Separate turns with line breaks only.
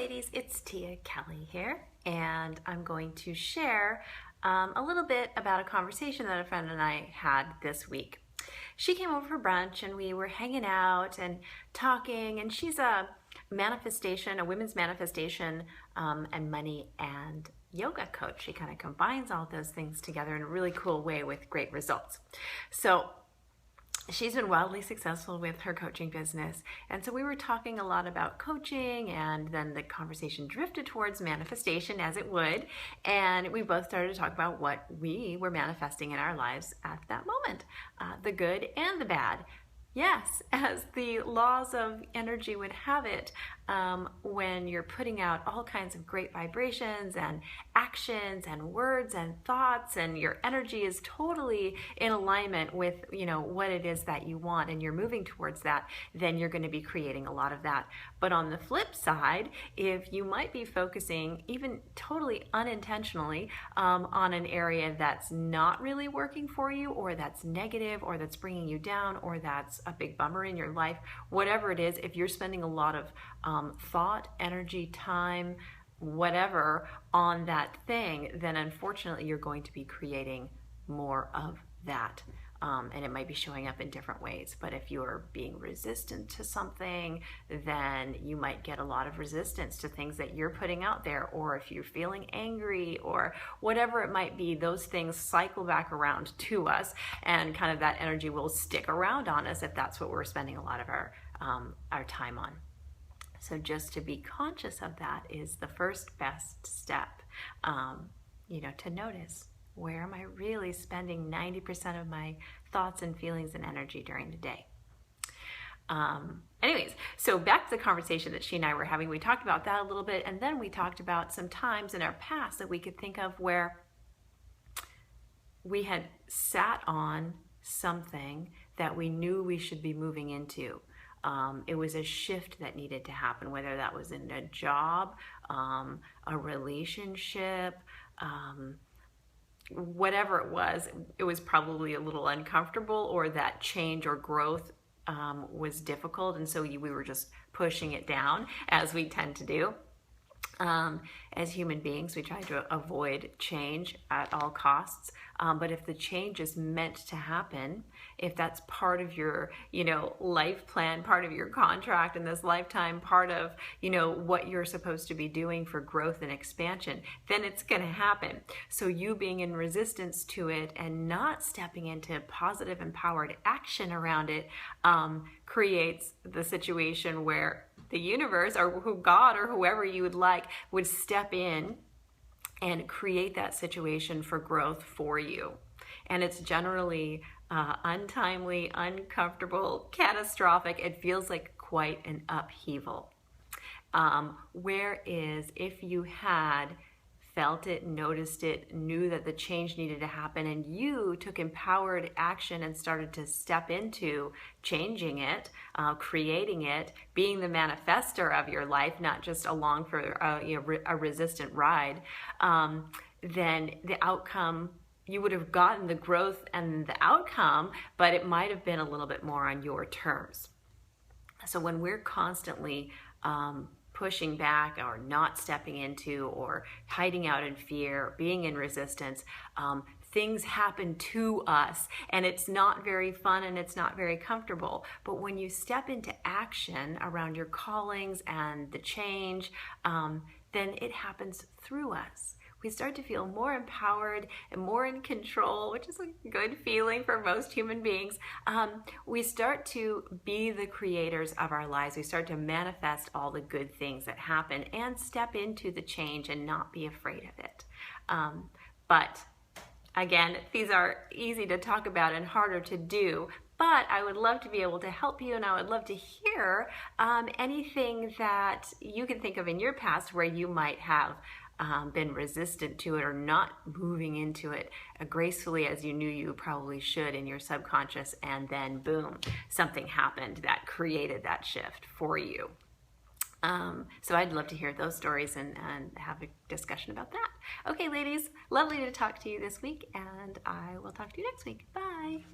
ladies, it's Tia Kelly here, and I'm going to share a little bit about a conversation that a friend and I had this week. She came over for brunch and we were hanging out and talking, and she's a women's manifestation and money and yoga coach. She kind of combines all those things together in a really cool way with great results. So she's been wildly successful with her coaching business. And so we were talking a lot about coaching, and then the conversation drifted towards manifestation, as it would. And we both started to talk about what we were manifesting in our lives at that moment, the good and the bad. Yes, as the laws of energy would have it, when you're putting out all kinds of great vibrations and actions and words and thoughts, and your energy is totally in alignment with, what it is that you want, and you're moving towards that, then you're going to be creating a lot of that. But on the flip side, if you might be focusing, even totally unintentionally, on an area that's not really working for you, or that's negative, or that's bringing you down, or that's a big bummer in your life, whatever it is, if you're spending a lot of thought, energy, time, whatever on that thing, then unfortunately you're going to be creating more of that. And it might be showing up in different ways. But if you're being resistant to something, then you might get a lot of resistance to things that you're putting out there. Or if you're feeling angry or whatever it might be, those things cycle back around to us, and kind of that energy will stick around on us if that's what we're spending a lot of our time on. So just to be conscious of that is the first best step, to notice, where am I really spending 90% of my thoughts and feelings and energy during the day? Anyways, so back to the conversation that she and I were having. We talked about that a little bit, and then we talked about some times in our past that we could think of where we had sat on something that we knew we should be moving into. It was a shift that needed to happen, whether that was in a job, a relationship, whatever it was probably a little uncomfortable, or that change or growth was difficult, and so we were just pushing it down, as we tend to do. As human beings, we try to avoid change at all costs. But if the change is meant to happen, if that's part of your, life plan, part of your contract in this lifetime, part of, what you're supposed to be doing for growth and expansion, then it's going to happen. So you being in resistance to it and not stepping into positive, empowered action around it creates the situation where the universe, or God, or whoever you would like, would step in and create that situation for growth for you. And it's generally untimely, uncomfortable, catastrophic. It feels like quite an upheaval. Whereas if you had felt it, noticed it, knew that the change needed to happen, and you took empowered action and started to step into changing it, creating it, being the manifester of your life, not just along for a resistant ride, then the outcome, you would have gotten the growth and the outcome, but it might have been a little bit more on your terms. So when we're constantly pushing back, or not stepping into, or hiding out in fear, being in resistance, things happen to us, and it's not very fun and it's not very comfortable. But when you step into action around your callings and the change, then it happens through us. We start to feel more empowered and more in control, which is a good feeling for most human beings. We start to be the creators of our lives. We start to manifest all the good things that happen and step into the change and not be afraid of it. But again, these are easy to talk about and harder to do. But I would love to be able to help you, and I would love to hear anything that you can think of in your past where you might have been resistant to it, or not moving into it gracefully as you knew you probably should in your subconscious, and then boom, something happened that created that shift for you. So I'd love to hear those stories and have a discussion about that. Okay, ladies, lovely to talk to you this week, and I will talk to you next week. Bye.